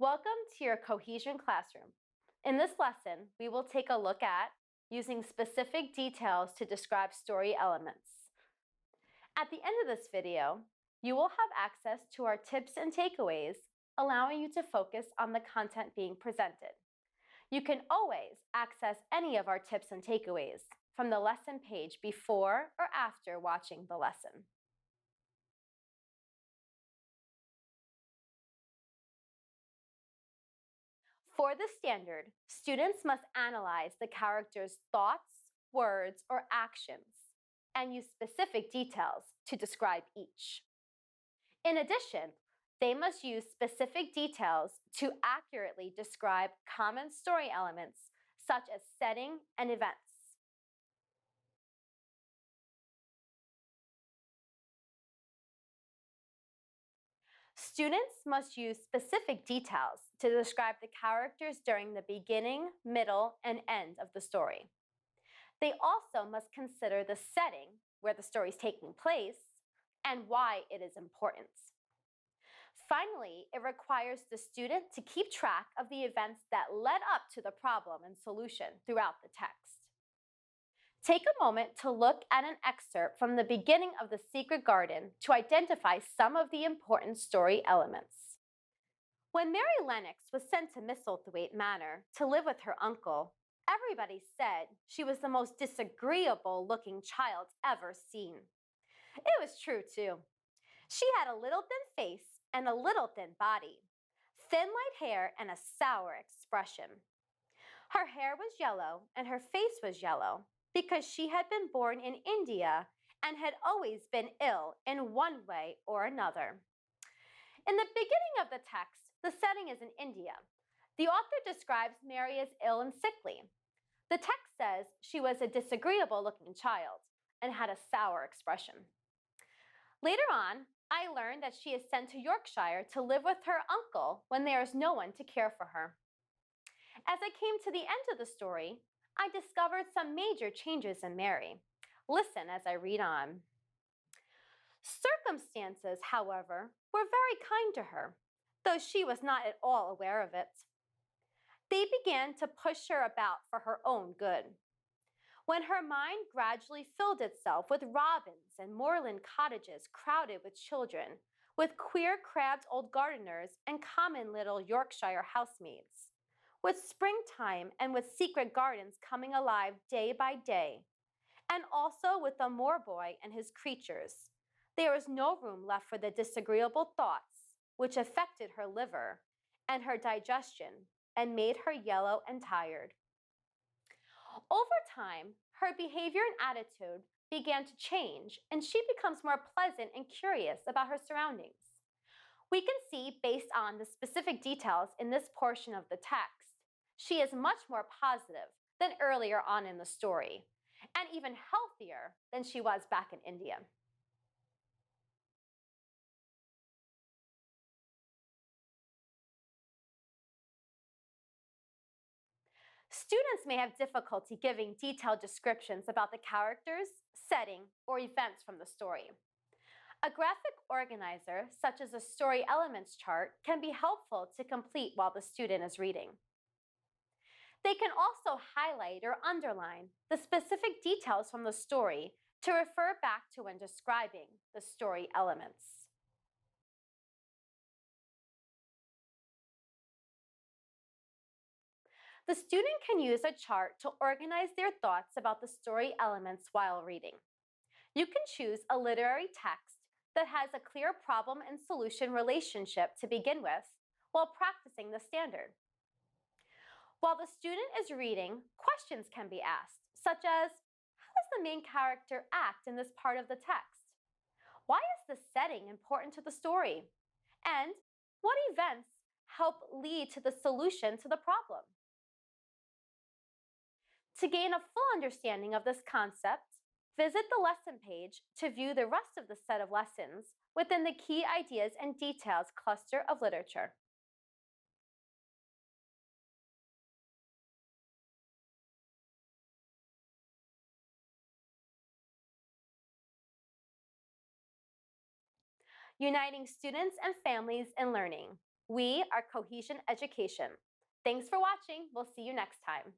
Welcome to your Cohesion Classroom. In this lesson, we will take a look at using specific details to describe story elements. At the end of this video, you will have access to our tips and takeaways, allowing you to focus on the content being presented. You can always access any of our tips and takeaways from the lesson page before or after watching the lesson. For the standard, students must analyze the character's thoughts, words, or actions, and use specific details to describe each. In addition, they must use specific details to accurately describe common story elements such as setting and events. Students must use specific details to describe the characters during the beginning, middle, and end of the story. They also must consider the setting where the story is taking place and why it is important. Finally, it requires the student to keep track of the events that led up to the problem and solution throughout the text. Take a moment to look at an excerpt from the beginning of The Secret Garden to identify some of the important story elements. When Mary Lennox was sent to Misselthwaite Manor to live with her uncle, everybody said she was the most disagreeable-looking child ever seen. It was true, too. She had a little thin face and a little thin body, thin light hair and a sour expression. Her hair was yellow and her face was yellow because she had been born in India and had always been ill in one way or another. In the beginning of the text, the setting is in India. The author describes Mary as ill and sickly. The text says she was a disagreeable-looking child and had a sour expression. Later on, I learned that she is sent to Yorkshire to live with her uncle when there is no one to care for her. As I came to the end of the story, I discovered some major changes in Mary. Listen as I read on. Circumstances, however, were very kind to her, though she was not at all aware of it. They began to push her about for her own good. When her mind gradually filled itself with robins and moorland cottages crowded with children, with queer crabbed old gardeners and common little Yorkshire housemaids, with springtime and with secret gardens coming alive day by day, and also with the moor boy and his creatures, there was no room left for the disagreeable thoughts which affected her liver and her digestion and made her yellow and tired. Over time, her behavior and attitude began to change, and she becomes more pleasant and curious about her surroundings. We can see, based on the specific details in this portion of the text, she is much more positive than earlier on in the story, and even healthier than she was back in India. Students may have difficulty giving detailed descriptions about the characters, setting, or events from the story. A graphic organizer, such as a story elements chart, can be helpful to complete while the student is reading. They can also highlight or underline the specific details from the story to refer back to when describing the story elements. The student can use a chart to organize their thoughts about the story elements while reading. You can choose a literary text that has a clear problem and solution relationship to begin with while practicing the standard. While the student is reading, questions can be asked, such as, how does the main character act in this part of the text? Why is the setting important to the story? And what events help lead to the solution to the problem? To gain a full understanding of this concept, visit the lesson page to view the rest of the set of lessons within the Key Ideas and Details cluster of literature. Uniting students and families in learning. We are Cohesion Education. Thanks for watching. We'll see you next time.